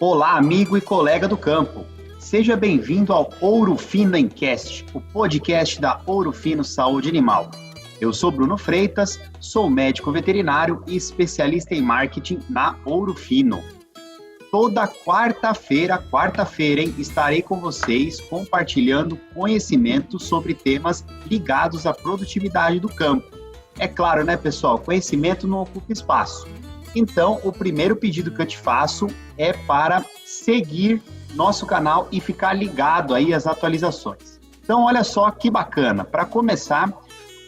Olá, amigo e colega do campo. Seja bem-vindo ao Ouro Fino Encast, o podcast da Ouro Fino Saúde Animal. Eu sou Bruno Freitas, sou médico veterinário e especialista em marketing na Ouro Fino. Toda quarta-feira, estarei com vocês compartilhando conhecimento sobre temas ligados à produtividade do campo. É claro, né, pessoal? Conhecimento não ocupa espaço. Então, o primeiro pedido que eu te faço é para seguir nosso canal e ficar ligado aí às atualizações. Então, olha só que bacana. Para começar,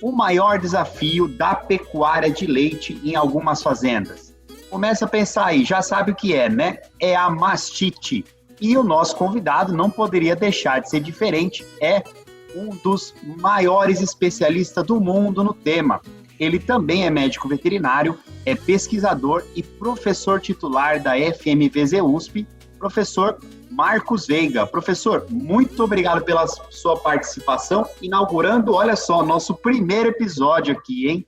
o maior desafio da pecuária de leite em algumas fazendas. Começa a pensar aí, já sabe o que é, né? É a mastite. E o nosso convidado não poderia deixar de ser diferente, é um dos maiores especialistas do mundo no tema. Ele também é médico veterinário, é pesquisador e professor titular da FMVZ USP, professor Marcos Veiga. Professor, muito obrigado pela sua participação, inaugurando, olha só, nosso primeiro episódio aqui, hein?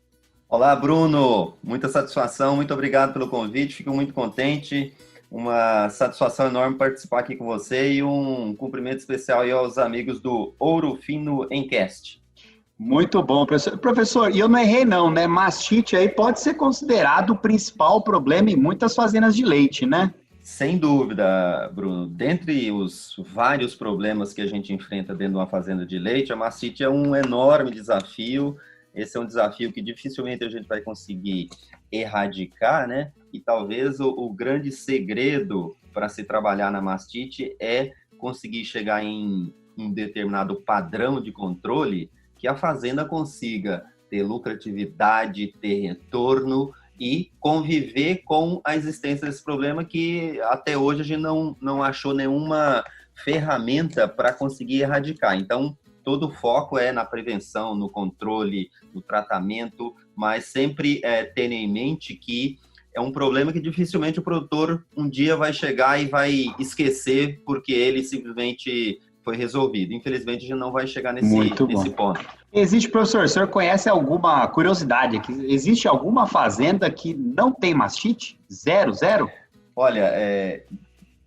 Olá, Bruno. Muita satisfação, muito obrigado pelo convite, fico muito contente. Uma satisfação enorme participar aqui com você e um cumprimento especial aí aos amigos do Ouro Fino Encast. Muito bom, professor. Professor, e eu não errei não, né? Mastite aí pode ser considerado o principal problema em muitas fazendas de leite, né? Sem dúvida, Bruno. Dentre os vários problemas que a gente enfrenta dentro de uma fazenda de leite, a mastite é um enorme desafio. Esse é um desafio que dificilmente a gente vai conseguir erradicar, né? E talvez o grande segredo para se trabalhar na mastite é conseguir chegar em um determinado padrão de controle que a fazenda consiga ter lucratividade, ter retorno e conviver com a existência desse problema que até hoje a gente não achou nenhuma ferramenta para conseguir erradicar. Então, todo o foco é na prevenção, no controle, no tratamento, mas sempre ter em mente que é um problema que dificilmente o produtor um dia vai chegar e vai esquecer porque ele simplesmente foi resolvido. Infelizmente, a gente não vai chegar nesse ponto. Existe, professor, o senhor conhece alguma curiosidade aqui? Existe alguma fazenda que não tem mastite? Zero? Olha,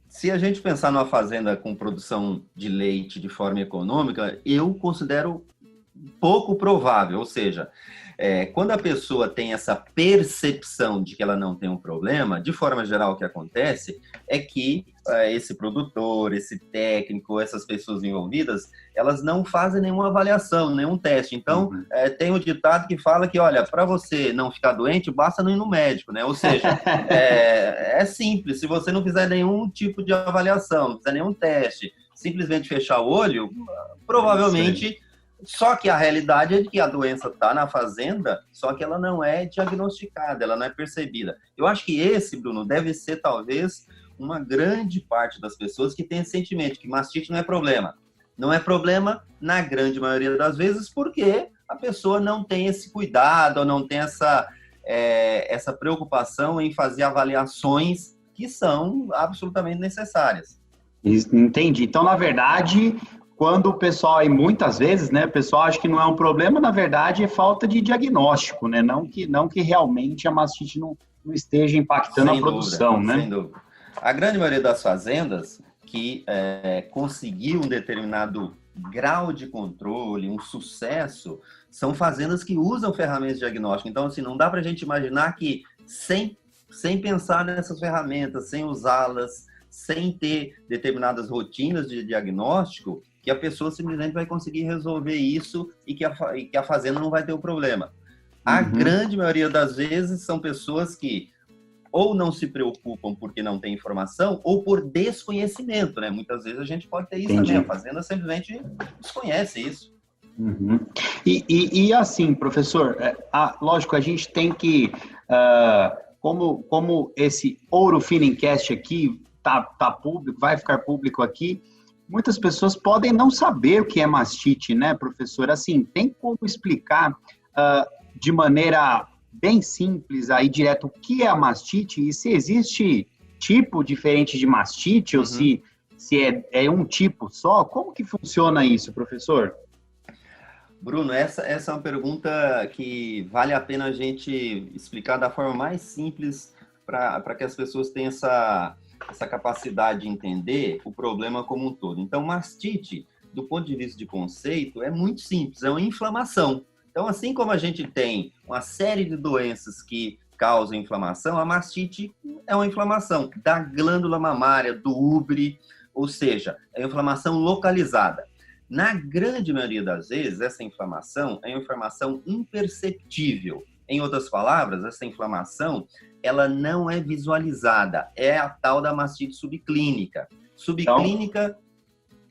se a gente pensar numa fazenda com produção de leite de forma econômica, eu considero pouco provável, ou seja, quando a pessoa tem essa percepção de que ela não tem um problema, de forma geral o que acontece é que esse produtor, esse técnico, essas pessoas envolvidas, elas não fazem nenhuma avaliação, nenhum teste. Então, tem um ditado que fala que, olha, para você não ficar doente, basta não ir no médico, né? Ou seja, é simples, se você não fizer nenhum tipo de avaliação, não fizer nenhum teste, simplesmente fechar o olho, provavelmente... Só que a realidade é de que a doença está na fazenda, só que ela não é diagnosticada, ela não é percebida. Eu acho que esse, Bruno, deve ser talvez uma grande parte das pessoas que tem esse sentimento que mastite não é problema. Não é problema na grande maioria das vezes porque a pessoa não tem esse cuidado, ou não tem essa preocupação em fazer avaliações que são absolutamente necessárias. Entendi. Então, na verdade... Quando o pessoal, e muitas vezes, né, o pessoal acha que não é um problema, na verdade é falta de diagnóstico, né? Não que realmente a mastite não esteja impactando a produção, né? Sem dúvida. A grande maioria das fazendas que conseguiu um determinado grau de controle, um sucesso, são fazendas que usam ferramentas de diagnóstico. Então, assim, não dá para a gente imaginar que sem pensar nessas ferramentas, sem usá-las, sem ter determinadas rotinas de diagnóstico, que a pessoa simplesmente vai conseguir resolver isso e que a fazenda não vai ter o problema. A grande maioria das vezes são pessoas que ou não se preocupam porque não tem informação ou por desconhecimento, né? Muitas vezes a gente pode ter isso também, a fazenda simplesmente desconhece isso. E assim, professor, lógico, a gente tem que, como esse Ouro Fino Encast aqui tá público, vai ficar público aqui, muitas pessoas podem não saber o que é mastite, né, professor? Assim, tem como explicar de maneira bem simples, aí direto, o que é a mastite e se existe tipo diferente de mastite ou se é um tipo só? Como que funciona isso, professor? Bruno, essa é uma pergunta que vale a pena a gente explicar da forma mais simples para que as pessoas tenham essa capacidade de entender o problema como um todo. Então, mastite, do ponto de vista de conceito, é muito simples, é uma inflamação. Então, assim como a gente tem uma série de doenças que causam inflamação, a mastite é uma inflamação da glândula mamária, do úbere, ou seja, é uma inflamação localizada. Na grande maioria das vezes, essa inflamação é uma inflamação imperceptível. Em outras palavras, essa inflamação, ela não é visualizada, é a tal da mastite subclínica. Subclínica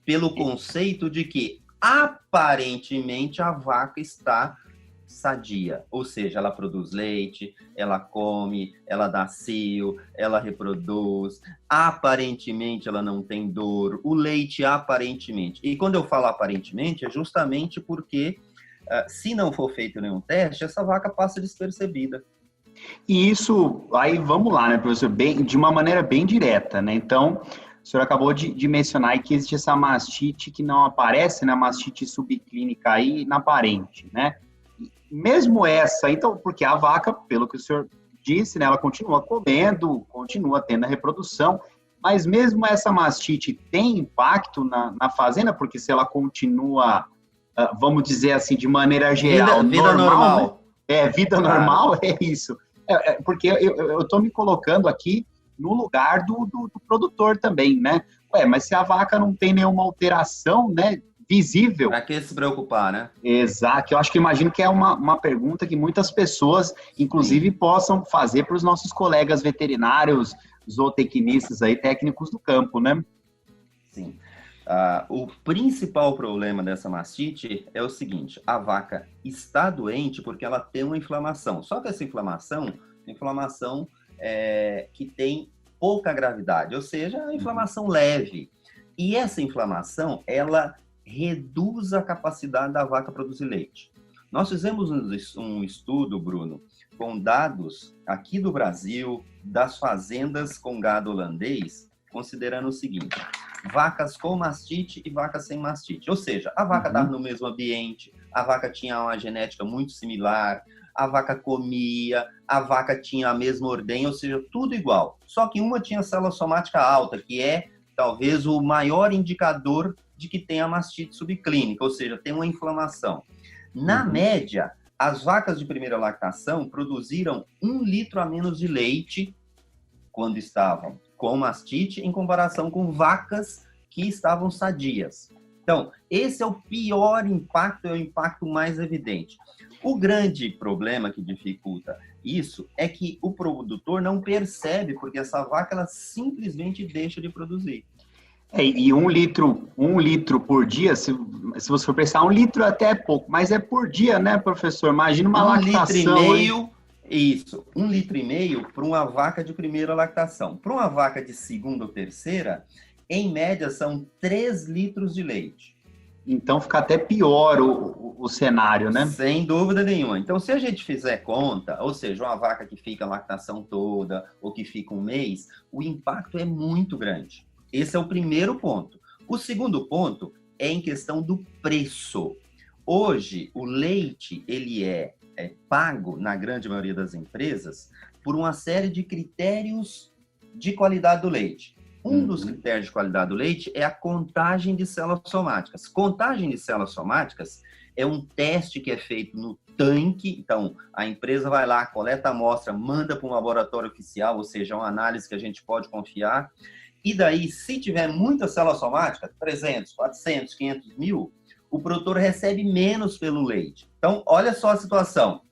pelo conceito de que, aparentemente, a vaca está sadia, ou seja, ela produz leite, ela come, ela dá cio, ela reproduz, aparentemente ela não tem dor, o leite aparentemente. E quando eu falo aparentemente, é justamente porque, se não for feito nenhum teste, essa vaca passa despercebida. E isso, aí vamos lá, né, professor, de uma maneira bem direta, né? Então, o senhor acabou de mencionar aí que existe essa mastite que não aparece, né, mastite subclínica aí na aparente, né? Mesmo essa, então, porque a vaca, pelo que o senhor disse, né, ela continua comendo, continua tendo a reprodução, mas mesmo essa mastite tem impacto na fazenda, porque se ela continua, vamos dizer assim, de maneira geral, vida normal. Né? Vida normal, é isso. Porque eu estou me colocando aqui no lugar do produtor também, né? Mas se a vaca não tem nenhuma alteração, né, visível... Para que se preocupar, né? Exato. Eu acho que imagino que é uma pergunta que muitas pessoas, inclusive, possam fazer para os nossos colegas veterinários, zootecnistas aí, técnicos do campo, né? Sim. O principal problema dessa mastite é o seguinte: a vaca está doente porque ela tem uma inflamação. Só que essa inflamação que tem pouca gravidade, ou seja, uma inflamação leve. E essa inflamação, ela reduz a capacidade da vaca produzir leite. Nós fizemos um estudo, Bruno, com dados aqui do Brasil, das fazendas com gado holandês, considerando o seguinte: vacas com mastite e vacas sem mastite. Ou seja, a vaca estava no mesmo ambiente, a vaca tinha uma genética muito similar, a vaca comia, a vaca tinha a mesma ordenha, ou seja, tudo igual. Só que uma tinha célula somática alta, que é talvez o maior indicador de que tem a mastite subclínica, ou seja, tem uma inflamação. Na média, as vacas de primeira lactação produziram 1 litro a menos de leite quando estavam com mastite, em comparação com vacas que estavam sadias. Então, esse é o pior impacto, é o impacto mais evidente. O grande problema que dificulta isso é que o produtor não percebe, porque essa vaca ela simplesmente deixa de produzir. E 1 litro por dia, se você for pensar, 1 litro até é pouco, mas é por dia, né, professor? Imagina uma lactação. 1,5 litro, isso, 1,5 litro para uma vaca de primeira lactação. Para uma vaca de segunda ou terceira, em média, são 3 litros de leite. Então fica até pior o cenário, né? Sem dúvida nenhuma. Então, se a gente fizer conta, ou seja, uma vaca que fica a lactação toda, ou que fica 1 mês, o impacto é muito grande. Esse é o primeiro ponto. O segundo ponto é em questão do preço. Hoje, o leite, ele é pago, na grande maioria das empresas, por uma série de critérios de qualidade do leite. Um dos critérios de qualidade do leite é a contagem de células somáticas. Contagem de células somáticas é um teste que é feito no tanque. Então, a empresa vai lá, coleta a amostra, manda para um laboratório oficial, ou seja, uma análise que a gente pode confiar. E daí, se tiver muita célula somática, 300, 400, 500 mil, o produtor recebe menos pelo leite. Então, olha só a situação.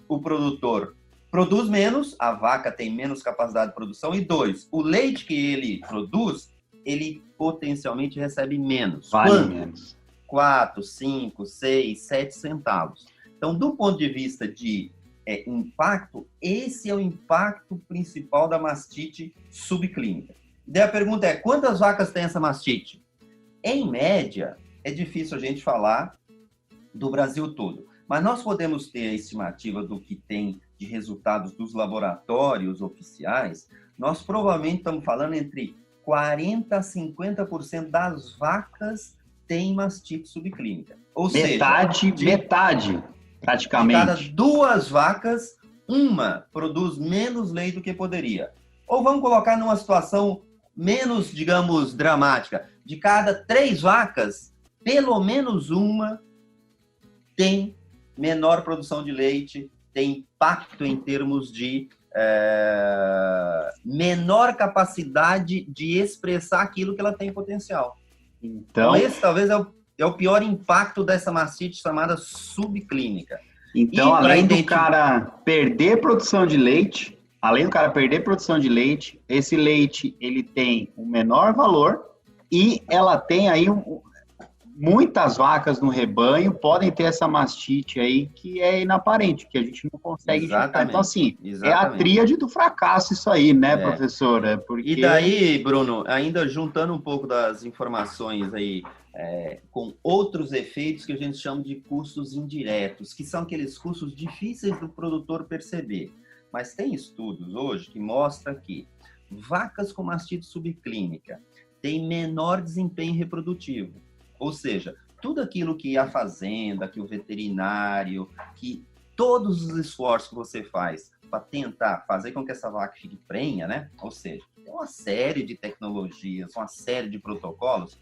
O produtor produz menos, a vaca tem menos capacidade de produção. E 2, o leite que ele produz, ele potencialmente recebe menos. Vale menos. 4, 5, 6, 7 centavos. Então, do ponto de vista de impacto, esse é o impacto principal da mastite subclínica. Daí a pergunta é: quantas vacas tem essa mastite? Em média, é difícil a gente falar do Brasil todo, mas nós podemos ter a estimativa do que tem de resultados dos laboratórios oficiais. Nós provavelmente estamos falando entre 40% a 50% das vacas tem mastite subclínica. Ou metade, praticamente. De cada 2 vacas, uma produz menos leite do que poderia. Ou vamos colocar numa situação menos, digamos, dramática. De cada 3 vacas, pelo menos uma tem menor produção de leite, tem impacto em termos de menor capacidade de expressar aquilo que ela tem potencial. Então esse talvez é o pior impacto dessa mastite chamada subclínica. Então, além do cara perder produção de leite, esse leite ele tem um menor valor e ela tem aí muitas vacas no rebanho podem ter essa mastite aí que é inaparente, que a gente não consegue enxergar. Então, assim, é a tríade do fracasso isso aí, né, professora? Porque... E daí, Bruno, ainda juntando um pouco das informações aí, com outros efeitos que a gente chama de custos indiretos, que são aqueles custos difíceis do produtor perceber. Mas tem estudos hoje que mostram que vacas com mastite subclínica têm menor desempenho reprodutivo. Ou seja, tudo aquilo que a fazenda, que o veterinário, que todos os esforços que você faz para tentar fazer com que essa vaca fique prenha, né? Ou seja, tem uma série de tecnologias, uma série de protocolos.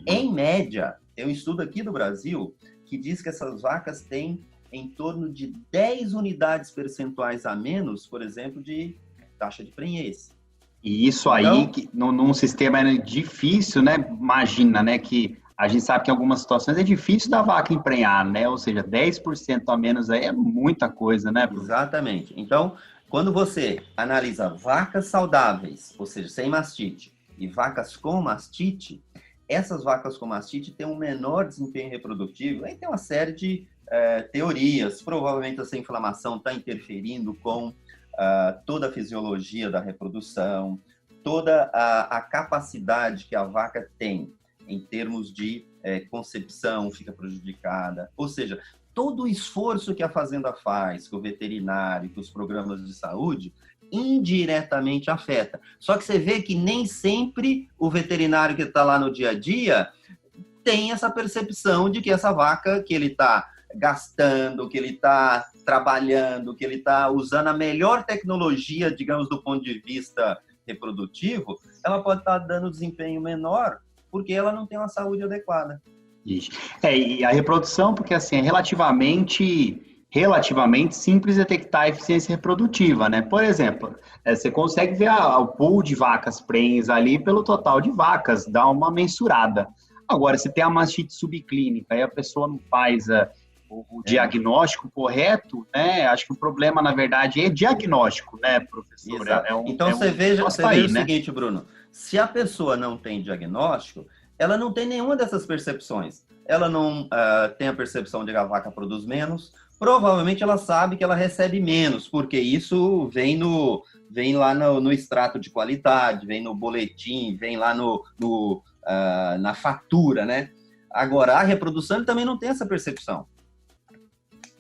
Em média, tem um estudo aqui do Brasil que diz que essas vacas têm em torno de 10 unidades percentuais a menos, por exemplo, de taxa de prenhez. E isso aí, num sistema difícil, né? Imagina, né, que a gente sabe que em algumas situações é difícil da vaca emprenhar, né? Ou seja, 10% a menos aí é muita coisa, né? Exatamente. Então, quando você analisa vacas saudáveis, ou seja, sem mastite, e vacas com mastite, essas vacas com mastite têm um menor desempenho reprodutivo. Aí tem uma série de teorias. Provavelmente essa inflamação está interferindo com toda a fisiologia da reprodução, toda a capacidade que a vaca tem em termos de concepção fica prejudicada. Ou seja, todo o esforço que a fazenda faz, que o veterinário, que os programas de saúde, indiretamente afeta. Só que você vê que nem sempre o veterinário que está lá no dia a dia tem essa percepção de que essa vaca que ele está gastando, que ele está trabalhando, que ele está usando a melhor tecnologia, digamos, do ponto de vista reprodutivo, ela pode estar dando desempenho menor porque ela não tem uma saúde adequada. E a reprodução, porque assim, é relativamente simples detectar a eficiência reprodutiva, né? Por exemplo, você consegue ver o pool de vacas prenhes ali pelo total de vacas, dá uma mensurada. Agora, se tem a mastite subclínica e a pessoa não faz o diagnóstico correto, né? Acho que o problema, na verdade, é diagnóstico, né, professor? Então, você veja o seguinte, Bruno. Se a pessoa não tem diagnóstico, ela não tem nenhuma dessas percepções. Ela não tem a percepção de que a vaca produz menos. Provavelmente ela sabe que ela recebe menos, porque isso vem lá no extrato de qualidade, vem no boletim, vem lá na fatura, né? Agora, a reprodução também não tem essa percepção.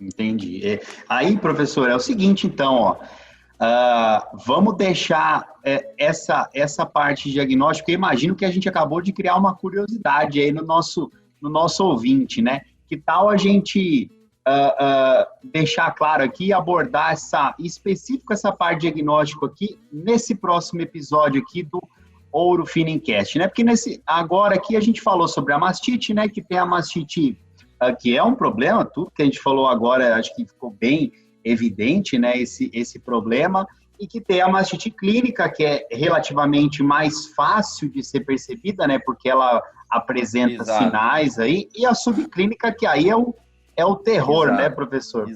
Entendi. Aí, professor, é o seguinte, então, ó. Vamos deixar essa parte de diagnóstico. Eu imagino que a gente acabou de criar uma curiosidade aí no nosso ouvinte, né? Que tal a gente deixar claro aqui, abordar essa parte de diagnóstico aqui nesse próximo episódio aqui do Ouro Fino Encast, né? Porque agora aqui a gente falou sobre a mastite, né? Que tem a mastite que é um problema, tudo que a gente falou agora acho que ficou bem evidente, né, esse problema, e que tem a mastite clínica, que é relativamente mais fácil de ser percebida, né, porque ela apresenta sinais aí, e a subclínica, que aí é o terror, né, professor?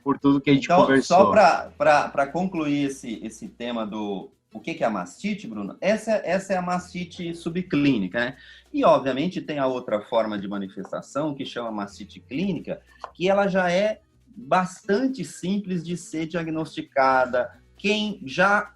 Por tudo que a gente conversou. Só para concluir esse tema do o que é a mastite, Bruno, essa é a mastite subclínica, né? E, obviamente, tem a outra forma de manifestação, que chama mastite clínica, que ela já é bastante simples de ser diagnosticada. Quem já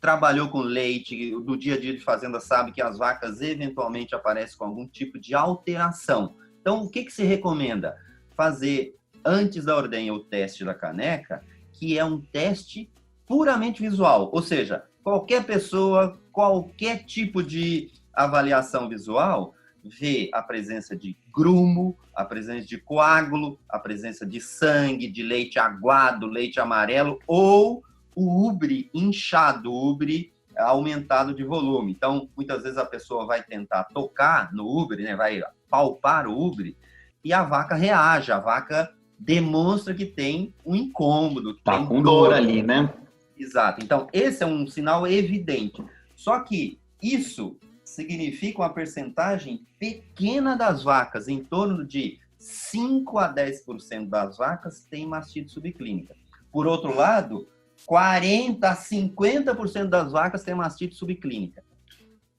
trabalhou com leite, do dia a dia de fazenda, sabe que as vacas eventualmente aparecem com algum tipo de alteração. Então, o que se recomenda? Fazer, antes da ordenha, o teste da caneca, que é um teste puramente visual. Ou seja, qualquer pessoa, qualquer tipo de avaliação visual, vê a presença de grumo, a presença de coágulo, a presença de sangue, de leite aguado, leite amarelo ou o úbre inchado, o úbre aumentado de volume. Então, muitas vezes a pessoa vai tentar tocar no úbre, né, vai palpar o úbre, e a vaca reage, a vaca demonstra que tem um incômodo, que tá tem com dor ali, né? Exato. Então, esse é um sinal evidente. Só que isso significa uma percentagem pequena das vacas, em torno de 5 a 10% das vacas tem mastite subclínica. Por outro lado, 40 a 50% das vacas tem mastite subclínica.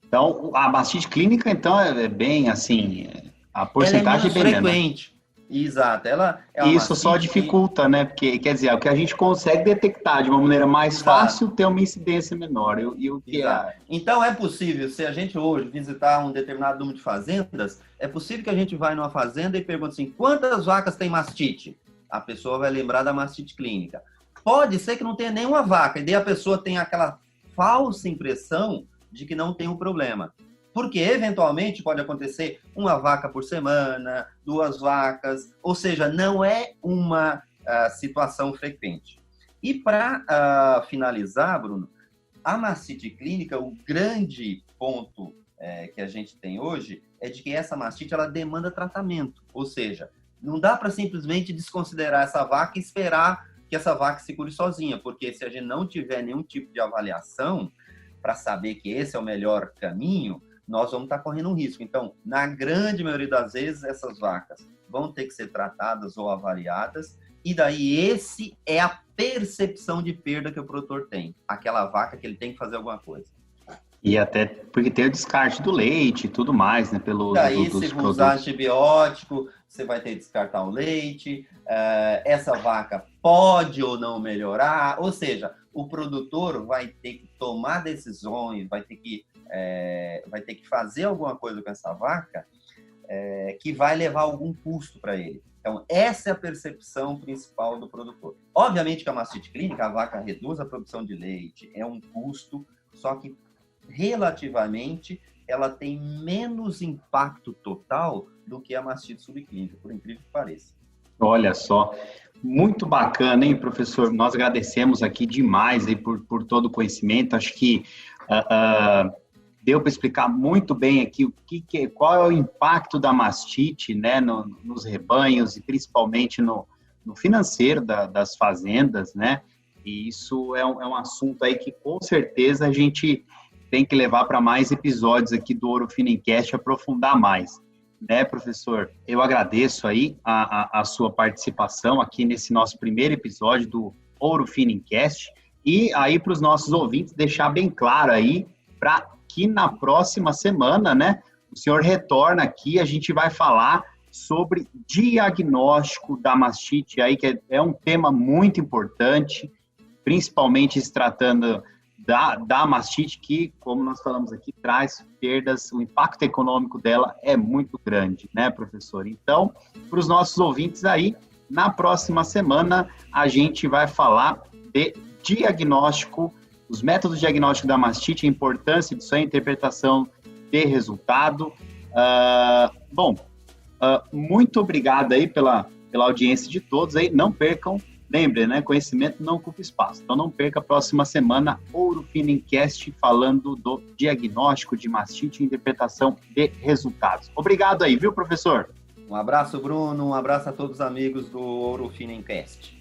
Então, a mastite clínica, então, é bem assim, a porcentagem ela é menos frequente. Menor. Exato. Ela é isso só dificulta, né? Porque, quer dizer, é o que a gente consegue detectar de uma maneira mais fácil, ter uma incidência menor. Então, é possível, se a gente hoje visitar um determinado número de fazendas, é possível que a gente vá numa fazenda e pergunte assim, quantas vacas tem mastite? A pessoa vai lembrar da mastite clínica. Pode ser que não tenha nenhuma vaca, e daí a pessoa tem aquela falsa impressão de que não tem um problema. Porque, eventualmente, pode acontecer uma vaca por semana, 2 vacas, ou seja, não é uma situação frequente. E para finalizar, Bruno, a mastite clínica, o grande ponto que a gente tem hoje é de que essa mastite ela demanda tratamento, ou seja, não dá para simplesmente desconsiderar essa vaca e esperar que essa vaca se cure sozinha, porque se a gente não tiver nenhum tipo de avaliação para saber que esse é o melhor caminho, nós vamos estar correndo um risco. Então, na grande maioria das vezes, essas vacas vão ter que ser tratadas ou avaliadas, e daí esse é a percepção de perda que o produtor tem. Aquela vaca que ele tem que fazer alguma coisa. E até porque tem o descarte do leite e tudo mais, né? Daí, se usar antibiótico, você vai ter que descartar o leite, essa vaca pode ou não melhorar, ou seja, o produtor vai ter que tomar decisões, vai ter que fazer alguma coisa com essa vaca que vai levar algum custo para ele. Então, essa é a percepção principal do produtor. Obviamente que a mastite clínica, a vaca reduz a produção de leite, é um custo, só que relativamente ela tem menos impacto total do que a mastite subclínica, por incrível que pareça. Olha só, muito bacana, hein, professor? Nós agradecemos aqui demais aí por todo o conhecimento. Acho que deu para explicar muito bem aqui qual é o impacto da mastite, né, nos rebanhos e principalmente no financeiro das fazendas, né? E isso é um assunto aí que com certeza a gente tem que levar para mais episódios aqui do Ouro Fino Encast, aprofundar mais. Né, professor? Eu agradeço aí a sua participação aqui nesse nosso primeiro episódio do Ouro Fino Encast e aí para os nossos ouvintes deixar bem claro aí para que na próxima semana, né, o senhor retorna aqui, a gente vai falar sobre diagnóstico da mastite aí, que é um tema muito importante, principalmente se tratando da mastite, que, como nós falamos aqui, traz perdas, o impacto econômico dela é muito grande, né, professor? Então, para os nossos ouvintes aí, na próxima semana, a gente vai falar de diagnóstico, os métodos de diagnóstico da mastite, a importância disso aí, a interpretação de resultado. Muito obrigado aí pela audiência de todos aí, não percam. Lembre, né? Conhecimento não ocupa espaço. Então não perca a próxima semana Ouro Fino Encast falando do diagnóstico de mastite e interpretação de resultados. Obrigado aí, viu, professor? Um abraço, Bruno. Um abraço a todos os amigos do Ouro Fino Encast.